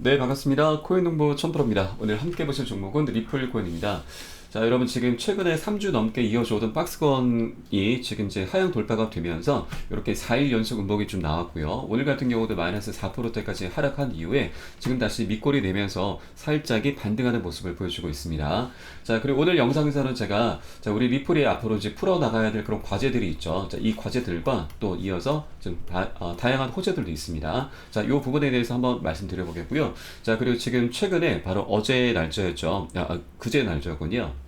네, 반갑습니다. 코인농부 천프로입니다. 오늘 함께 보실 종목은 리플 코인입니다. 자, 여러분 지금 최근에 3주 넘게 이어져 오던 박스권이 지금 이제 하향 돌파가 되면서 이렇게 4일 연속 음봉이 좀 나왔고요. 오늘 같은 경우도 마이너스 4%대까지 하락한 이후에 지금 다시 밑꼬리 내면서 살짝이 반등하는 모습을 보여주고 있습니다. 자, 그리고 오늘 영상에서는 제가 우리 리플이 앞으로 이제 풀어나가야 될 그런 과제들이 있죠. 자, 이 과제들과 또 이어서 좀 다양한 호재들도 있습니다. 자, 이 부분에 대해서 한번 말씀드려보겠고요. 자, 그리고 지금 최근에 바로 어제 날짜였죠. 그제 날짜군요.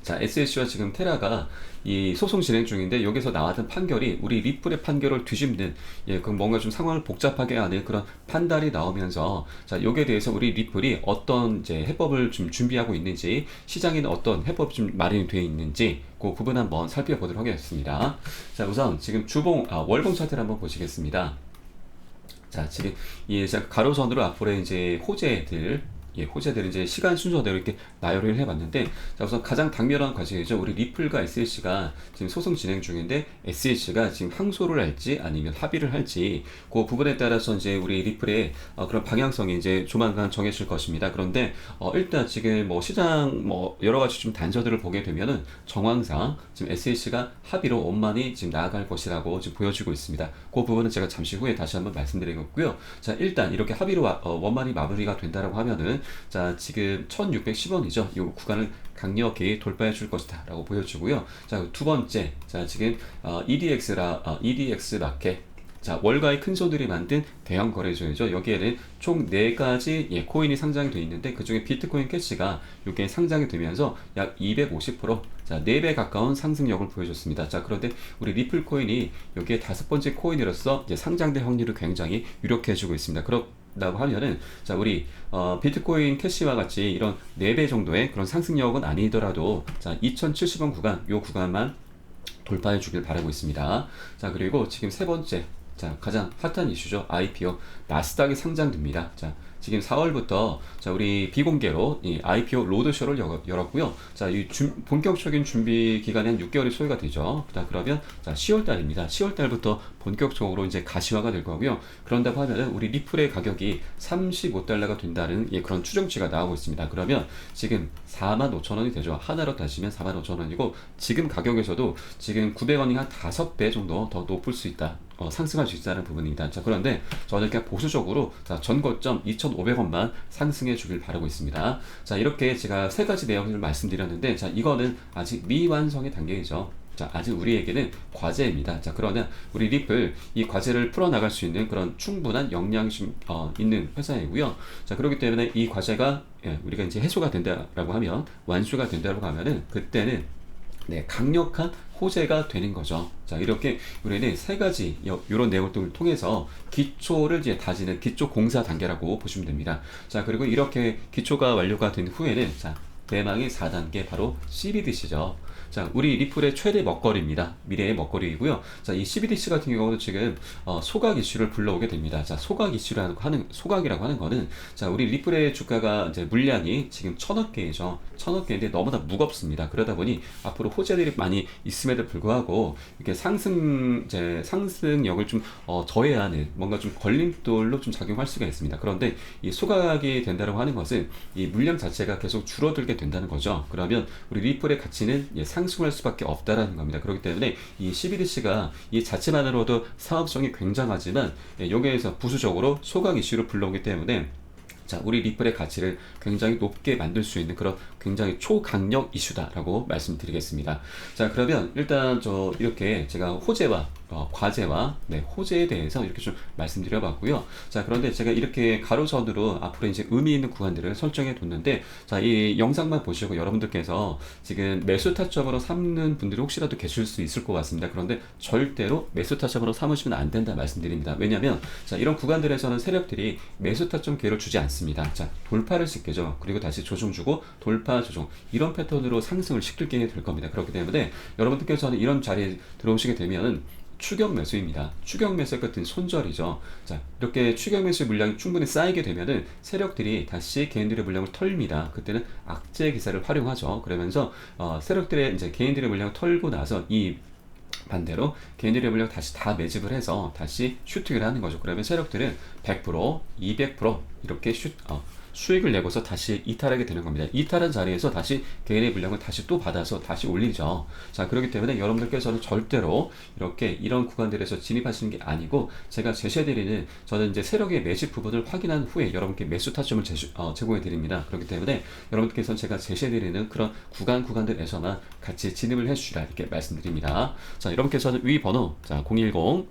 자, SSC와 지금 테라가 이 소송 진행 중인데 여기서 나왔던 판결이 우리 리플의 판결을 뒤집는 그 뭔가 좀 상황을 복잡하게 하는 그런 판단이 나오면서 자, 여기에 대해서 우리 리플이 어떤 이제 해법을 좀 준비하고 있는지 시장에는 어떤 해법이 좀 마련이 되어 있는지 그 부분 한번 살펴보도록 하겠습니다. 자, 우선 지금 월봉 차트를 한번 보시겠습니다. 자, 지금 이 가로선으로 앞으로 이제 호재들은 이제 시간 순서대로 이렇게 나열을 해봤는데, 자, 우선 가장 당면한 과제이죠. 우리 리플과 SH가 지금 소송 진행 중인데, SH가 지금 항소를 할지 아니면 합의를 할지, 그 부분에 따라서 이제 우리 리플의 그런 방향성이 이제 조만간 정해질 것입니다. 그런데, 일단 지금 뭐 시장 여러 가지 좀 단서들을 보게 되면은 정황상 지금 SH가 합의로 원만히 지금 나아갈 것이라고 지금 보여지고 있습니다. 그 부분은 제가 잠시 후에 다시 한번 말씀드리겠고요. 자, 일단 이렇게 합의로 원만히 마무리가 된다라고 하면은 자, 지금 1610원이죠. 이 구간을 강력히 돌파해 줄 것이다 라고 보여주고요. 자, 두 번째, 자, 지금 EDX 마켓, 자, 월가의 큰 손들이 만든 대형 거래소이죠. 여기에는 총 4가지 코인이 상장이 되어 있는데 그중에 비트코인 캐시가 이게 상장이 되면서 약 250%, 자, 4배 가까운 상승력을 보여줬습니다. 자, 그런데 우리 리플 코인이 여기에 5번째 코인으로서 이제 상장될 확률을 굉장히 유력해지고 있습니다. 라고 하면은 자, 우리 비트코인 캐시와 같이 이런 4배 정도의 그런 상승력은 아니더라도 자, 2070원 구간, 요 구간만 돌파해 주길 바라고 있습니다. 자, 그리고 지금 세 번째, 자, 가장 핫한 이슈죠. IPO 나스닥이 상장됩니다. 자, 지금 4월부터 자, 우리 비공개로 이 IPO 로드쇼를 열었고요. 자, 이 본격적인 준비 기간이 한 6개월이 소요가 되죠. 자, 그러면 자, 10월 달입니다. 10월 달부터 본격적으로 이제 가시화가 될 거고요. 그런다고 하면은 우리 리플의 가격이 35달러가 된다는 그런 추정치가 나오고 있습니다. 그러면 지금 45,000원이 되죠. 하나로 따지면 45,000원이고 지금 가격에서도 지금 900원이 한 5배 정도 더 높을 수 있다. 상승할 수 있다는 부분입니다. 자, 그런데 저는 그냥 보수적으로 자, 전고점 2,500원만 상승해 주길 바라고 있습니다. 자, 이렇게 제가 세 가지 내용을 말씀드렸는데, 자, 이거는 아직 미완성의 단계이죠. 자, 아직 우리에게는 과제입니다. 자, 그러나 우리 리플 이 과제를 풀어나갈 수 있는 그런 충분한 역량이 좀 있는 회사이고요. 자, 그렇기 때문에 이 과제가 우리가 이제 해소가 된다라고 하면, 완수가 된다라고 하면은 그때는 강력한 호재가 되는 거죠. 자, 이렇게 우리는 세 가지 이런 내용들을 통해서 기초를 이제 다지는 기초 공사 단계라고 보시면 됩니다. 자, 그리고 이렇게 기초가 완료가 된 후에는 자, 대망의 4단계 바로 CBDC죠. 자, 우리 리플의 최대 먹거리입니다. 미래의 먹거리이고요. 자, 이 CBDC 같은 경우는 지금 소각 이슈를 불러오게 됩니다. 자, 소각이라고 하는 거는 자, 우리 리플의 주가가 이제 물량이 지금 1,000억 개이죠. 1,000억 개인데 너무나 무겁습니다. 그러다 보니 앞으로 호재들이 많이 있음에도 불구하고 이렇게 상승력을 좀 저해야 하는 뭔가 좀 걸림돌로 좀 작용할 수가 있습니다. 그런데 이 소각이 된다고 하는 것은 이 물량 자체가 계속 줄어들게 된다는 거죠. 그러면 우리 리플의 가치는 상승할 수밖에 없다라는 겁니다. 그렇기 때문에 이 CBDC가 이 자체만으로도 사업성이 굉장하지만 여기에서 부수적으로 소각 이슈를 불러오기 때문에 자, 우리 리플의 가치를 굉장히 높게 만들 수 있는 그런 굉장히 초강력 이슈다라고 말씀드리겠습니다. 자, 그러면 일단 이렇게 제가 호재와 과제와 호재에 대해서 이렇게 좀 말씀드려봤고요. 자, 그런데 제가 이렇게 가로선으로 앞으로 이제 의미 있는 구간들을 설정해 뒀는데, 자, 이 영상만 보시고 여러분들께서 지금 매수 타점으로 삼는 분들이 혹시라도 계실 수 있을 것 같습니다. 그런데 절대로 매수 타점으로 삼으시면 안 된다 말씀드립니다. 왜냐하면 자, 이런 구간들에서는 세력들이 매수 타점 기회를 주지 않습니다. 자, 돌파를 시켜죠. 그리고 다시 조정 주고 돌파 조정, 이런 패턴으로 상승을 시킬게 될 겁니다. 그렇기 때문에 여러분들께서는 이런 자리에 들어오시게 되면은 추격 매수입니다. 추격 매수 같은 손절이죠. 자, 이렇게 추격 매수 물량이 충분히 쌓이게 되면은 세력들이 다시 개인들의 물량을 털립니다. 그때는 악재 기사를 활용하죠. 그러면서 세력들의 이제 개인들의 물량을 털고 나서 이 반대로 개인들의 물량 다시 다 매집을 해서 다시 슈팅을 하는 거죠. 그러면 세력들은 100%, 200% 이렇게 수익을 내고서 다시 이탈하게 되는 겁니다. 이탈한 자리에서 다시 개인의 물량을 다시 또 받아서 다시 올리죠. 자, 그렇기 때문에 여러분들께서는 절대로 이렇게 이런 구간들에서 진입하시는 게 아니고, 제가 제시해드리는, 저는 이제 세력의 매집 부분을 확인한 후에 여러분께 매수 타점을 제공해드립니다. 그렇기 때문에 여러분께서는 제가 제시해드리는 그런 구간들에서만 같이 진입을 해주시라 이렇게 말씀드립니다. 자, 여러분께서는 위 번호, 자, 010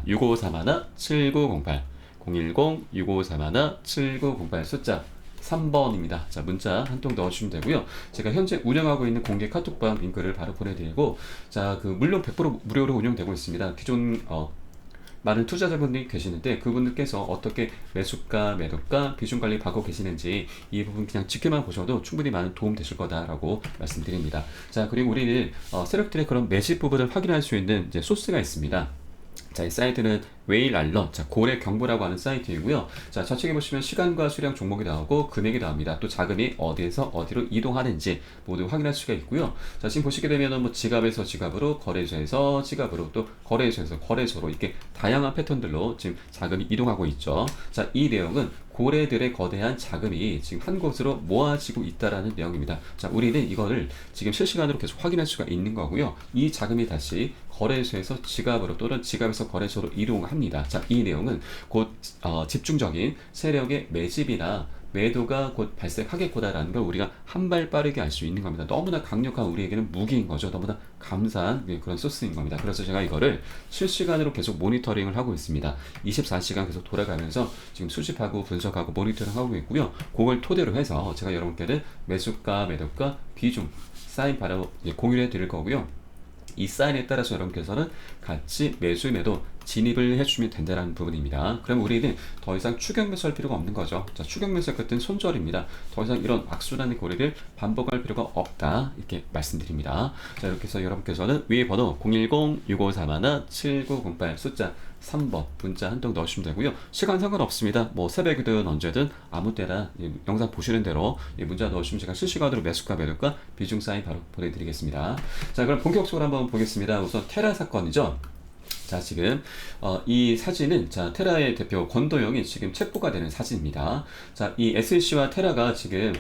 6531-7908 010-6531-7908 숫자 3번입니다. 자, 문자 한 통 넣어주시면 되고요. 제가 현재 운영하고 있는 공개 카톡방 링크를 바로 보내드리고, 자, 물론 100% 무료로 운영되고 있습니다. 기존 많은 투자자분들이 계시는데 그분들께서 어떻게 매수가, 매도가, 비중 관리 하고 계시는지 이 부분 그냥 지켜만 보셔도 충분히 많은 도움 되실 거다라고 말씀드립니다. 자, 그리고 우리는 세력들의 그런 매집 부분을 확인할 수 있는 이제 소스가 있습니다. 자, 이 사이트는 웨일 알럿, 자, 고래 경보라고 하는 사이트이고요. 자, 좌측에 보시면 시간과 수량 종목이 나오고 금액이 나옵니다. 또 자금이 어디에서 어디로 이동하는지 모두 확인할 수가 있고요. 자, 지금 보시게 되면 뭐 지갑에서 지갑으로, 거래소에서 지갑으로, 또 거래소에서 거래소로 이렇게 다양한 패턴들로 지금 자금이 이동하고 있죠. 자, 이 내용은 고래들의 거대한 자금이 지금 한 곳으로 모아지고 있다라는 내용입니다. 자, 우리는 이거를 지금 실시간으로 계속 확인할 수가 있는 거고요. 이 자금이 다시 거래소에서 지갑으로 또는 지갑에서 거래소로 이동합니다. 자, 이 내용은 곧 집중적인 세력의 매집이나 매도가 곧 발생하겠구나라는 걸 우리가 한 발 빠르게 알 수 있는 겁니다. 너무나 강력한 우리에게는 무기인 거죠. 너무나 감사한 그런 소스인 겁니다. 그래서 제가 이거를 실시간으로 계속 모니터링을 하고 있습니다. 24시간 계속 돌아가면서 지금 수집하고 분석하고 모니터링 하고 있고요. 그걸 토대로 해서 제가 여러분께는 매수가, 매도가, 비중, 사인 바로 공유해 드릴 거고요. 이 사인에 따라서 여러분께서는 같이 매수, 매도 진입을 해주시면 된다는 부분입니다. 그럼 우리는 더 이상 추격 매수할 필요가 없는 거죠. 자, 추격 매수할 것은 손절입니다. 더 이상 이런 악순환의 고리를 반복할 필요가 없다 이렇게 말씀드립니다. 자, 이렇게 해서 여러분께서는 위에 번호 010-6531-7908 숫자 3번 문자 한 통 넣으시면 되고요. 시간 상관없습니다. 뭐 새벽이든 언제든 아무 때나 영상 보시는 대로 문자 넣으시면 제가 실시간으로 매수가, 매도가, 비중 사인 바로 보내드리겠습니다. 자, 그럼 본격적으로 한번 보겠습니다. 우선 테라 사건이죠. 자, 지금 이 사진은 테라의 대표 권도영이 지금 체포가 되는 사진입니다. 자, 이 SLC와 테라가 지금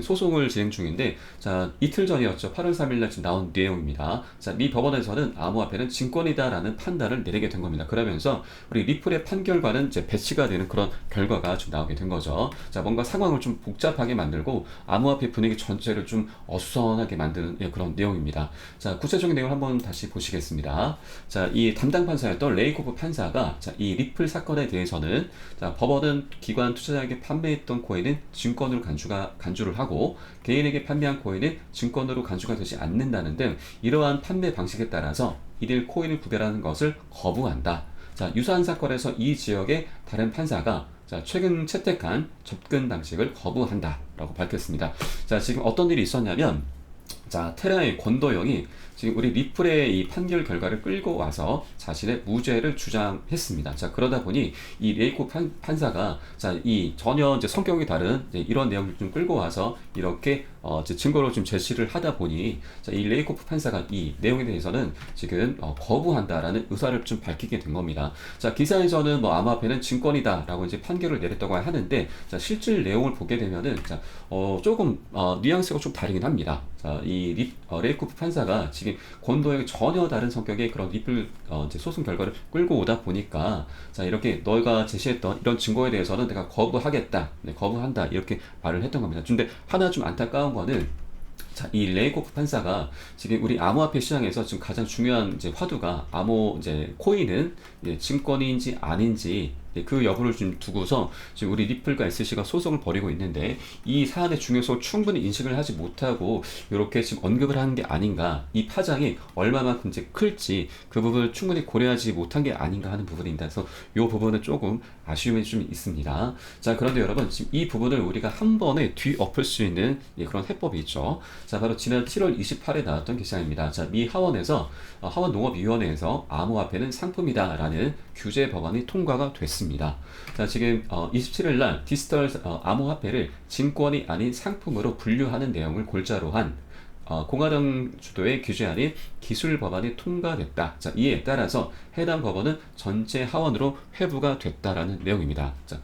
소송을 진행 중인데, 자, 이틀 전이었죠. 8월 3일날 지금 나온 내용입니다. 자, 미 법원에서는 암호화폐는 증권이다라는 판단을 내리게 된 겁니다. 그러면서 우리 리플의 판결과는 이제 배치가 되는 그런 결과가 좀 나오게 된 거죠. 자, 뭔가 상황을 좀 복잡하게 만들고 암호화폐 분위기 전체를 좀 어수선하게 만드는 그런 내용입니다. 자, 구체적인 내용을 한번 다시 보시겠습니다. 자, 이 담당 판사였던 레이코프 판사가 이 리플 사건에 대해서는 법원은 기관 투자자에게 판매했던 코인은 증권으로 간주를 하고 개인에게 판매한 코인은 증권으로 간주가 되지 않는다는 등 이러한 판매 방식에 따라서 이들 코인을 구별하는 것을 거부한다. 자, 유사한 사건에서 이 지역의 다른 판사가 최근 채택한 접근 방식을 거부한다라고 밝혔습니다. 자, 지금 어떤 일이 있었냐면, 자, 테라의 권도영이 지금 우리 리플의 이 판결 결과를 끌고 와서 자신의 무죄를 주장했습니다. 자, 그러다 보니 이 레이코 판사가 이 전혀 이제 성격이 다른 이런 내용을 좀 끌고 와서 이렇게 이제 증거로 좀 제시를 하다 보니 이 레이코프 판사가 이 내용에 대해서는 지금 거부한다라는 의사를 좀 밝히게 된 겁니다. 자, 기사에서는 뭐 암호화폐는 증권이다라고 이제 판결을 내렸다고 하는데, 자, 실질 내용을 보게 되면은 조금 뉘앙스가 좀 다르긴 합니다. 자, 이 레이코프 판사가 지금 권도영이 전혀 다른 성격의 그런 리플 이제 소송 결과를 끌고 오다 보니까, 자, 이렇게 너희가 제시했던 이런 증거에 대해서는 내가 거부하겠다, 거부한다 이렇게 말을 했던 겁니다. 근데 하나 좀 안타까운 거는, 자, 이 레이코프 판사가 지금 우리 암호화폐 시장에서 지금 가장 중요한 이제 화두가 코인은 증권인지 아닌지 그 여부를 좀 두고서 지금 우리 리플과 SC가 소송을 벌이고 있는데, 이 사안의 중요성을 충분히 인식을 하지 못하고 이렇게 지금 언급을 하는 게 아닌가, 이 파장이 얼마만큼 이제 클지 그 부분을 충분히 고려하지 못한 게 아닌가 하는 부분입니다. 그래서 이 부분은 조금 아쉬움이 좀 있습니다. 자, 그런데 여러분, 지금 이 부분을 우리가 한 번에 뒤엎을 수 있는 그런 해법이 있죠. 자, 바로 지난 7월 28일에 나왔던 기사입니다. 자, 미 하원농업위원회에서 암호화폐는 상품이다라는 규제 법안이 통과가 됐습니다. 자, 지금 27일 날 디지털 암호화폐를 증권이 아닌 상품으로 분류하는 내용을 골자로 한 공화당 주도의 규제안인 기술 법안이 통과됐다. 자, 이에 따라서 해당 법안은 전체 하원으로 회부가 됐다라는 내용입니다. 자,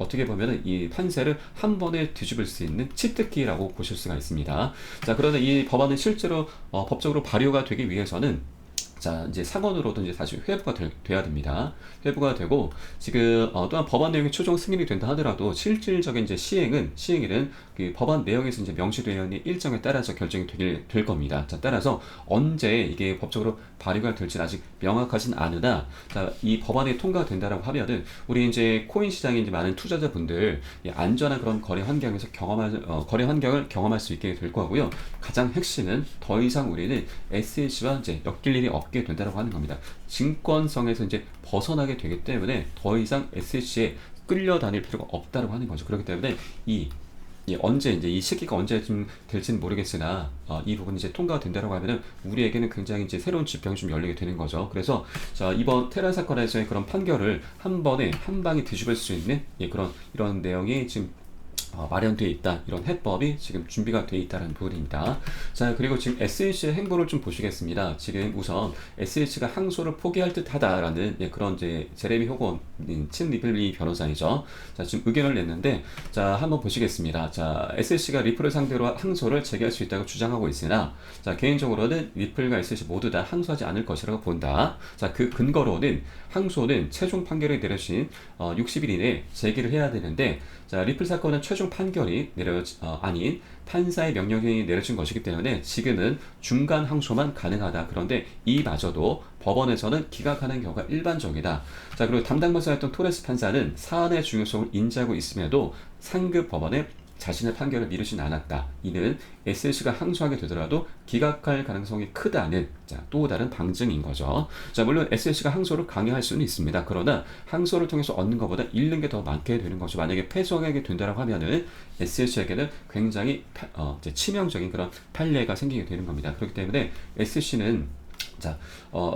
어떻게 보면은 이 판세를 한 번에 뒤집을 수 있는 치트키라고 보실 수가 있습니다. 자, 그런데 이 법안은 실제로 법적으로 발효가 되기 위해서는 자, 이제 상원으로도 이제 다시 회부가 돼야 됩니다. 회부가 되고, 지금, 또한 법안 내용이 최종 승인이 된다 하더라도, 실질적인 이제 시행일은 그 법안 내용에서 이제 명시되어 있는 일정에 따라서 결정이 될 겁니다. 자, 따라서 언제 이게 법적으로 발의가 될지는 아직 명확하진 않으나, 자, 이 법안이 통과된다라고 하면은, 우리 이제 코인 시장에 이제 많은 투자자분들, 이 안전한 그런 거래 환경에서 거래 환경을 경험할 수 있게 될 거고요. 가장 핵심은 더 이상 우리는 SEC와 이제 엮일 일이 없게 된다고 하는 겁니다. 증권성에서 이제 벗어나게 되기 때문에 더 이상 SEC에 끌려다닐 필요가 없다고 하는 거죠. 그렇기 때문에 언제 이제 이 시기가 언제쯤 될지는 모르겠으나 이 부분이 이제 통과가 된다고 하면은 우리에게는 굉장히 이제 새로운 지평이 좀 열리게 되는 거죠. 그래서 자, 이번 테라 사건에서의 그런 판결을 한 번에 한 방에 뒤집을 수 있는 이런 내용이 지금 마련되어 있다. 이런 해법이 지금 준비가 되어 있다는 부분입니다. 자, 그리고 지금 SEC의 행보를 좀 보시겠습니다. 지금 우선 SEC가 항소를 포기할 듯 하다라는 그런 이제 제레미 호건 친 리플리 변호사이죠. 자, 지금 의견을 냈는데, 자, 한번 보시겠습니다. 자, SEC가 리플을 상대로 항소를 제기할 수 있다고 주장하고 있으나, 자, 개인적으로는 리플과 SEC 모두 다 항소하지 않을 것이라고 본다. 자, 그 근거로는 항소는 최종 판결이 내려진 60일 이내에 제기를 해야 되는데, 자, 리플 사건은 최종 판결이 아닌 판사의 명령이 내려진 것이기 때문에 지금은 중간 항소만 가능하다. 그런데 이마저도 법원에서는 기각하는 경우가 일반적이다. 자, 그리고 담당 판사였던 토레스 판사는 사안의 중요성을 인지하고 있음에도 상급 법원에 자신의 판결을 미루진 않았다. 이는 SEC가 항소하게 되더라도 기각할 가능성이 크다는 또 다른 방증인 거죠. 자, 물론 SEC가 항소를 강요할 수는 있습니다. 그러나 항소를 통해서 얻는 것보다 잃는 게 더 많게 되는 거죠. 만약에 패소하게 된다고 하면은 SEC에게는 굉장히 치명적인 그런 판례가 생기게 되는 겁니다. 그렇기 때문에 SEC는 자,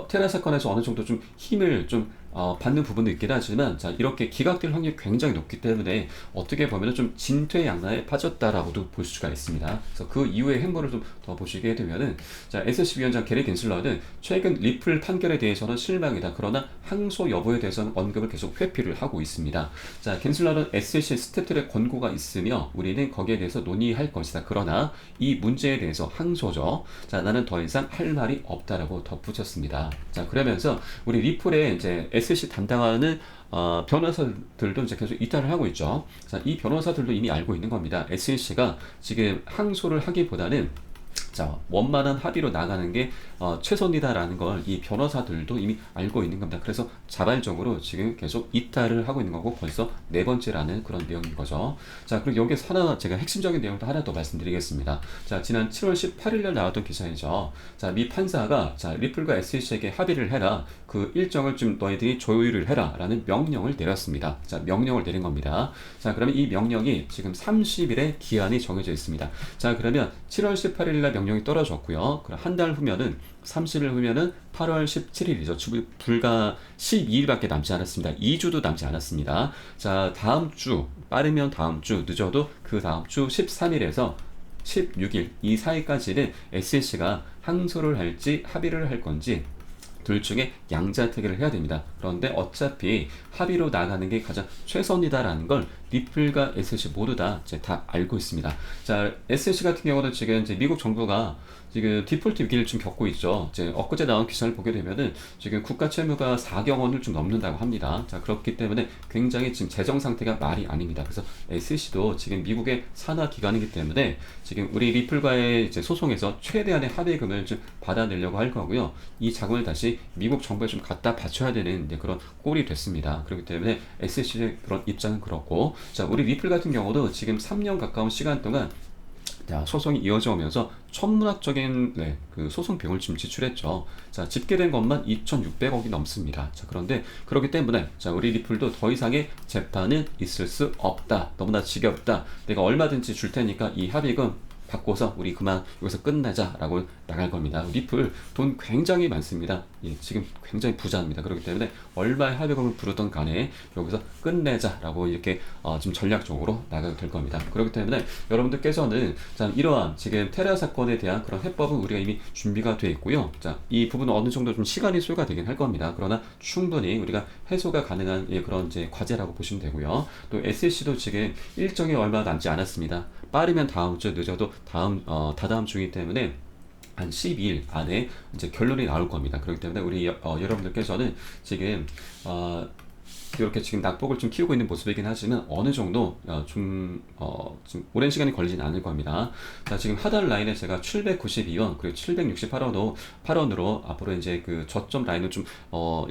테라 사건에서 어느 정도 좀 힘을 좀 받는 부분도 있긴 하지만, 자, 이렇게 기각될 확률이 굉장히 높기 때문에 어떻게 보면 좀 진퇴양난에 빠졌다라고도 볼 수가 있습니다. 그래서 그 이후의 행보를 좀 더 보시게 되면은, 자, SEC 위원장 게리 갠슬러는 최근 리플 판결에 대해서는 실망이다. 그러나 항소 여부에 대해서는 언급을 계속 회피를 하고 있습니다. 자, 갠슬러는 SEC 스태프들의 권고가 있으며 우리는 거기에 대해서 논의할 것이다. 그러나 이 문제에 대해서 항소죠. 자, 나는 더 이상 할 말이 없다라고 덧붙였습니다. 자, 그러면서 우리 리플의 이제 SEC 담당하는 변호사들도 이제 계속 이탈을 하고 있죠. 자, 이 변호사들도 이미 알고 있는 겁니다. SEC가 지금 항소를 하기보다는 자, 원만한 합의로 나가는 게 최선이다라는 걸 이 변호사들도 이미 알고 있는 겁니다. 그래서 자발적으로 지금 계속 이탈을 하고 있는 거고 벌써 네 번째라는 그런 내용인 거죠. 자, 그리고 여기서 하나 제가 핵심적인 내용도 하나 더 말씀드리겠습니다. 자, 지난 7월 18일 날 나왔던 기사이죠. 자, 미 판사가 자, 리플과 SEC에게 합의를 해라. 그 일정을 좀 너희들이 조율을 해라 라는 명령을 내렸습니다. 자, 명령을 내린 겁니다. 자, 그러면 이 명령이 지금 30일의 기한이 정해져 있습니다. 자, 그러면 7월 18일 날 명령이 떨어졌고요. 그럼 한 달 후면은 30일 후면은 8월 17일이죠. 불과 12일밖에 남지 않았습니다. 2주도 남지 않았습니다. 자, 다음 주, 빠르면 다음 주, 늦어도 그 다음 주 13일에서 16일 이 사이까지는 SEC가 항소를 할지 합의를 할 건지 둘 중에 양자택일을 해야 됩니다. 그런데 어차피 합의로 나가는 게 가장 최선이다라는 걸 리플과 SEC 모두 다 알고 있습니다. 자, SEC 같은 경우는 지금 이제 미국 정부가 지금 디폴트 위기를 좀 겪고 있죠. 이제 엊그제 나온 기사를 보게 되면은 지금 국가 채무가 4억 원을 좀 넘는다고 합니다. 자, 그렇기 때문에 굉장히 지금 재정 상태가 말이 아닙니다. 그래서 SEC도 지금 미국의 산하 기관이기 때문에 지금 우리 리플과의 이제 소송에서 최대한의 합의금을 좀 받아내려고 할 거고요. 이 자금을 다시 미국 정부에 좀 갖다 바쳐야 되는 그런 꼴이 됐습니다. 그렇기 때문에 SEC의 그런 입장은 그렇고, 자, 우리 리플 같은 경우도 지금 3년 가까운 시간 동안 자, 소송이 이어져 오면서 천문학적인 그 소송 비용을 지금 지출했죠. 자, 집계된 것만 2,600억이 넘습니다. 자, 그런데 그렇기 때문에 자, 우리 리플도 더 이상의 재판은 있을 수 없다. 너무나 지겹다. 내가 얼마든지 줄 테니까 이 합의금 바꿔서 우리 그만 여기서 끝내자라고 나갈 겁니다. 리플 돈 굉장히 많습니다. 예, 지금 굉장히 부자입니다. 그렇기 때문에 얼마의 합의금을 부르던 간에 여기서 끝내자라고 이렇게 지금 전략적으로 나가게 될 겁니다. 그렇기 때문에 여러분들께서는 자, 이러한 지금 테라 사건에 대한 그런 해법은 우리가 이미 준비가 되어 있고요. 자, 이 부분은 어느 정도 좀 시간이 소요가 되긴 할 겁니다. 그러나 충분히 우리가 해소가 가능한 그런 이제 과제라고 보시면 되고요. 또 SEC도 지금 일정이 얼마 남지 않았습니다. 빠르면 다음 주, 늦어도 다다음 주이기 때문에 한 12일 안에 이제 결론이 나올 겁니다. 그렇기 때문에 우리 여러분들께서는 지금 이렇게 지금 낙폭을 좀 키우고 있는 모습이긴 하지만 어느 정도 좀 오랜 시간이 걸리진 않을 겁니다. 자, 지금 하단 라인에 제가 792원 그리고 768원으로 앞으로 이제 그 저점 라인을 좀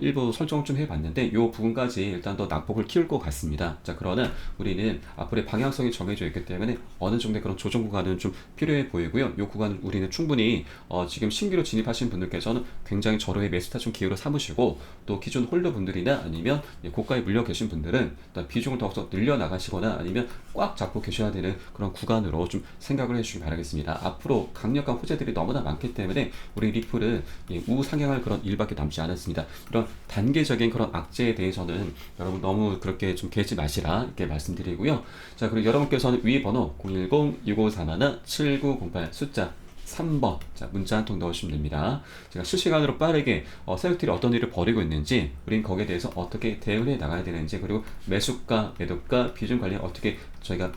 일부 설정을 좀 해봤는데 이 부분까지 일단 더 낙폭을 키울 것 같습니다. 자, 그러나 우리는 앞으로의 방향성이 정해져 있기 때문에 어느 정도의 그런 조정 구간은 좀 필요해 보이고요. 이 구간은 우리는 충분히 지금 신규로 진입하신 분들께서는 굉장히 저로의 매수타 좀 기회로 삼으시고 또 기존 홀더 분들이나 아니면 고가에 물려 계신 분들은 비중을 더욱더 늘려 나가시거나 아니면 꽉 잡고 계셔야 되는 그런 구간으로 좀 생각을 해주시기 바라겠습니다. 앞으로 강력한 호재들이 너무나 많기 때문에 우리 리플은 우상향할 그런 일밖에 남지 않았습니다. 이런 단계적인 그런 악재에 대해서는 여러분 너무 그렇게 좀 개지 마시라 이렇게 말씀드리고요. 자, 그리고 여러분께서는 위 번호 010-6541-7908 숫자 3번 자, 문자 한 통 넣으시면 됩니다. 제가 실시간으로 빠르게 세력들이 어떤 일을 벌이고 있는지 우린 거기에 대해서 어떻게 대응을 해 나가야 되는지 그리고 매수가, 매도가, 비중 관리 어떻게 저희가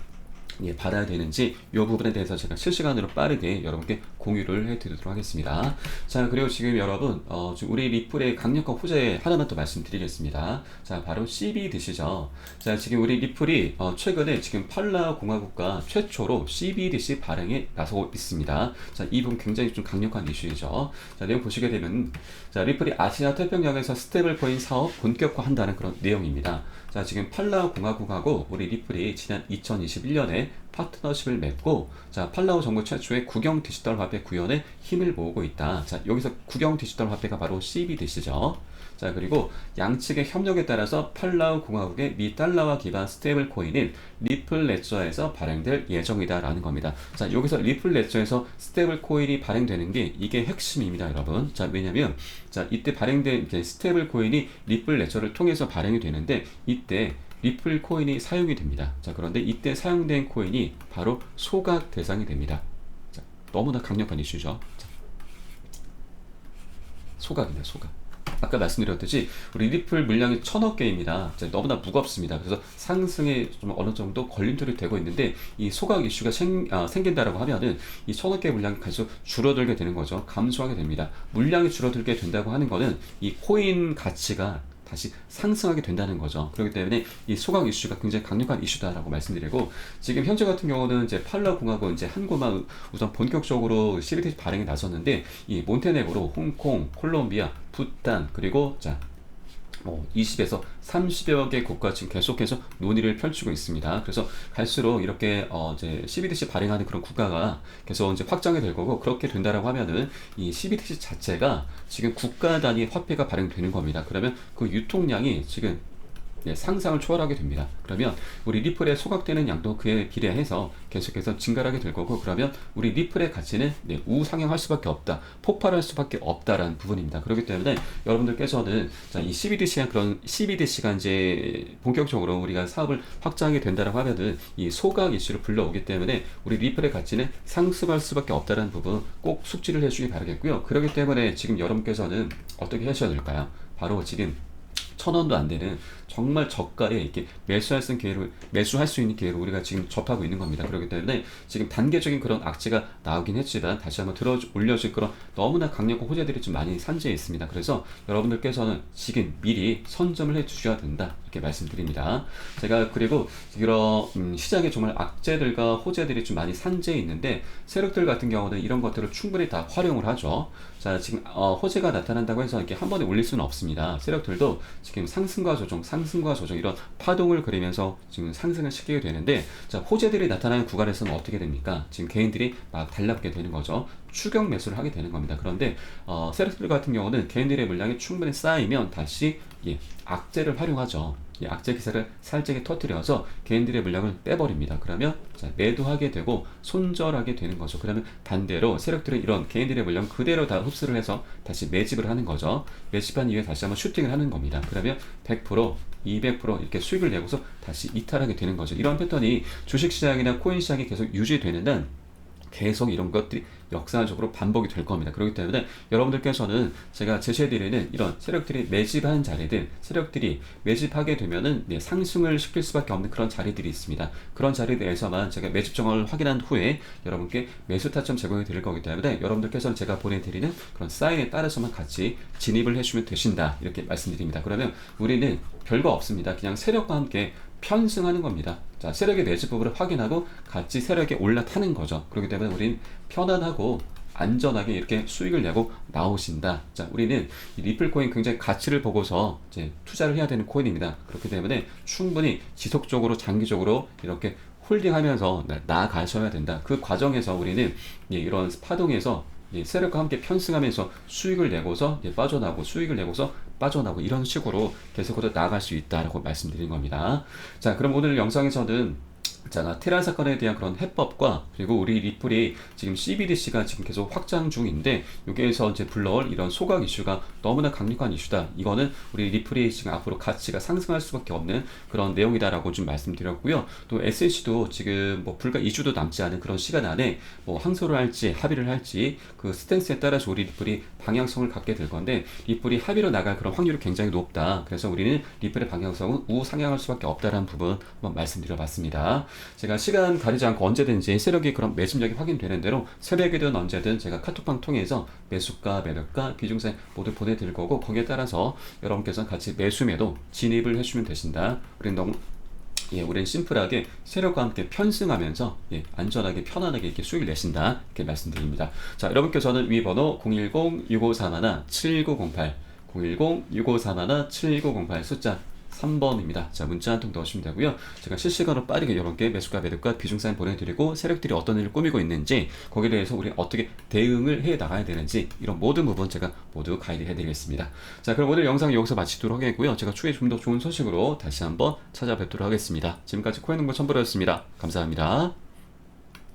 받아야 되는지 이 부분에 대해서 제가 실시간으로 빠르게 여러분께 공유를 해드리도록 하겠습니다. 자, 그리고 지금 여러분 지금 우리 리플의 강력한 호재 하나만 또 말씀드리겠습니다. 자, 바로 CBDC죠. 자, 지금 우리 리플이 최근에 지금 팔라우 공화국가 최초로 CBDC 발행에 나서고 있습니다. 자, 이 부분 굉장히 좀 강력한 이슈이죠. 자, 내용 보시게 되면 자, 리플이 아시아 태평양에서 스테이블 코인 사업 본격화한다는 그런 내용입니다. 자, 지금 팔라우 공화국하고 우리 리플이 지난 2021년에 파트너십을 맺고 자, 팔라우 정부 최초의 국영 디지털 화폐 구현에 힘을 모으고 있다. 자, 여기서 국영 디지털 화폐가 바로 CBDC죠. 자, 그리고 양측의 협력에 따라서 팔라우 공화국의 미 달러화 기반 스테이블 코인인 리플 레저에서 발행될 예정이다라는 겁니다. 자, 여기서 리플 레저에서 스테이블 코인이 발행되는 게 이게 핵심입니다, 여러분. 자, 왜냐면 자, 이때 발행된 스테이블 코인이 리플 레저를 통해서 발행이 되는데 이때 리플 코인이 사용이 됩니다. 자, 그런데 이때 사용된 코인이 바로 소각 대상이 됩니다. 자, 너무나 강력한 이슈죠. 자, 소각입니다, 소각. 아까 말씀드렸듯이 우리 리플 물량이 1000억 개입니다. 너무나 무겁습니다. 그래서 상승에 좀 어느 정도 걸림돌이 되고 있는데 이 소각 이슈가 생긴다라고 하면은 이 1000억 개 물량이 계속 줄어들게 되는 거죠. 감소하게 됩니다. 물량이 줄어들게 된다고 하는 거는 이 코인 가치가 다시 상승하게 된다는 거죠. 그렇기 때문에 이 소각 이슈가 굉장히 강력한 이슈다라고 말씀드리고 지금 현재 같은 경우는 이제 팔라우 공화국 이제 한국만 우선 본격적으로 CBDC 발행에 나섰는데 이 몬테네그로, 홍콩, 콜롬비아, 부탄 그리고 자 20에서 30여 개 국가 지금 계속해서 논의를 펼치고 있습니다. 그래서 갈수록 이렇게 이제 CBDC 발행하는 그런 국가가 계속 이제 확장이 될 거고 그렇게 된다라고 하면은 이 CBDC 자체가 지금 국가 단위 화폐가 발행되는 겁니다. 그러면 그 유통량이 지금 상상을 초월하게 됩니다. 그러면 우리 리플에 소각되는 양도 그에 비례해서 계속해서 증가를 하게 될 거고 그러면 우리 리플의 가치는 우상향할 수밖에 없다. 폭발할 수밖에 없다라는 부분입니다. 그렇기 때문에 여러분들께서는 자, 이 CBDC가 이제 본격적으로 우리가 사업을 확장하게 된다라고 하면은 이 소각 이슈를 불러오기 때문에 우리 리플의 가치는 상승할 수밖에 없다라는 부분 꼭 숙지를 해주시기 바라겠고요. 그렇기 때문에 지금 여러분께서는 어떻게 하셔야 될까요? 바로 지금 1000원도 안 되는 정말 저가에 이렇게 매수할 수 있는 기회를 우리가 지금 접하고 있는 겁니다. 그렇기 때문에 지금 단계적인 그런 악재가 나오긴 했지만 다시 한번 올려질 그런 너무나 강력한 호재들이 좀 많이 산재해 있습니다. 그래서 여러분들께서는 지금 미리 선점을 해 주셔야 된다. 이렇게 말씀드립니다. 제가 그리고 이런 시장에 정말 악재들과 호재들이 좀 많이 산재해 있는데 세력들 같은 경우는 이런 것들을 충분히 다 활용을 하죠. 자, 지금 호재가 나타난다고 해서 이렇게 한 번에 올릴 수는 없습니다. 세력들도 지금 상승과 조정 이런 파동을 그리면서 지금 상승을 시키게 되는데 자, 호재들이 나타나는 구간에서는 어떻게 됩니까? 지금 개인들이 막 달라붙게 되는 거죠. 추격 매수를 하게 되는 겁니다. 그런데 세력들 같은 경우는 개인들의 물량이 충분히 쌓이면 다시 악재를 활용하죠. 이 악재 기세를 살짝 터뜨려서 개인들의 물량을 빼버립니다. 그러면 자, 매도하게 되고 손절하게 되는 거죠. 그러면 반대로 세력들은 이런 개인들의 물량 그대로 다 흡수를 해서 다시 매집을 하는 거죠. 매집한 이후에 다시 한번 슈팅을 하는 겁니다. 그러면 100%, 200% 이렇게 수익을 내고서 다시 이탈하게 되는 거죠. 이런 패턴이 주식시장이나 코인시장이 계속 유지되는 한 계속 이런 것들이 역사적으로 반복이 될 겁니다. 그렇기 때문에 여러분들께서는 제가 제시해드리는 이런 세력들이 매집한 자리들, 세력들이 매집하게 되면은 상승을 시킬 수밖에 없는 그런 자리들이 있습니다. 그런 자리들에서만 제가 매집 정황을 확인한 후에 여러분께 매수 타점 제공해 드릴 거기 때문에 여러분들께서는 제가 보내드리는 그런 사인에 따라서만 같이 진입을 해주면 되신다. 이렇게 말씀드립니다. 그러면 우리는 별거 없습니다. 그냥 세력과 함께 편승하는 겁니다. 자, 세력의 매집법을 확인하고 같이 세력에 올라타는 거죠. 그렇기 때문에 우리는 편안하고 안전하게 이렇게 수익을 내고 나오신다. 자, 우리는 이 리플 코인 굉장히 가치를 보고서 이제 투자를 해야 되는 코인입니다. 그렇기 때문에 충분히 지속적으로 장기적으로 이렇게 홀딩하면서 나아가셔야 된다. 그 과정에서 우리는 이런 파동에서 세력과 함께 편승하면서 수익을 내고서 빠져나오고 수익을 내고서 빠져나오고 이런 식으로 계속해서 나아갈 수 있다라고 말씀드린 겁니다. 자, 그럼 오늘 영상에서는 자, 테라 사건에 대한 그런 해법과 그리고 우리 리플이 지금 CBDC가 지금 계속 확장 중인데 여기에서 이제 불러올 이런 소각 이슈가 너무나 강력한 이슈다. 이거는 우리 리플이 지금 앞으로 가치가 상승할 수밖에 없는 그런 내용이다라고 좀 말씀드렸고요. 또 SEC도 지금 뭐 불과 2주도 남지 않은 그런 시간 안에 뭐 항소를 할지 합의를 할지 그 스탠스에 따라서 우리 리플이 방향성을 갖게 될 건데 리플이 합의로 나갈 그런 확률이 굉장히 높다. 그래서 우리는 리플의 방향성은 우상향할 수밖에 없다라는 부분 한번 말씀드려봤습니다. 제가 시간 가리지 않고 언제든지 세력이 그런 매집력이 확인되는 대로 새벽이든 언제든 제가 카톡방 통해서 매수가, 매력가, 비중세 모두 보내드릴 거고 거기에 따라서 여러분께서는 같이 매수 매도 진입을 해주시면 되신다. 우리는 심플하게 세력과 함께 편승하면서 안전하게 편안하게 이렇게 수익을 내신다. 이렇게 말씀드립니다. 자, 여러분께서는 위 번호 010-6531-7908 010-6531-7908 숫자 3번입니다. 자, 문자 한 통 넣으시면 되고요. 제가 실시간으로 빠르게 여러분께 매수가, 매도가, 비중 사인 보내드리고 세력들이 어떤 일을 꾸미고 있는지 거기에 대해서 우리 어떻게 대응을 해 나가야 되는지 이런 모든 부분 제가 모두 가이드 해드리겠습니다. 자, 그럼 오늘 영상 여기서 마치도록 하겠고요. 제가 추후에 좀 더 좋은 소식으로 다시 한번 찾아뵙도록 하겠습니다. 지금까지 코인농부 천보라였습니다. 감사합니다.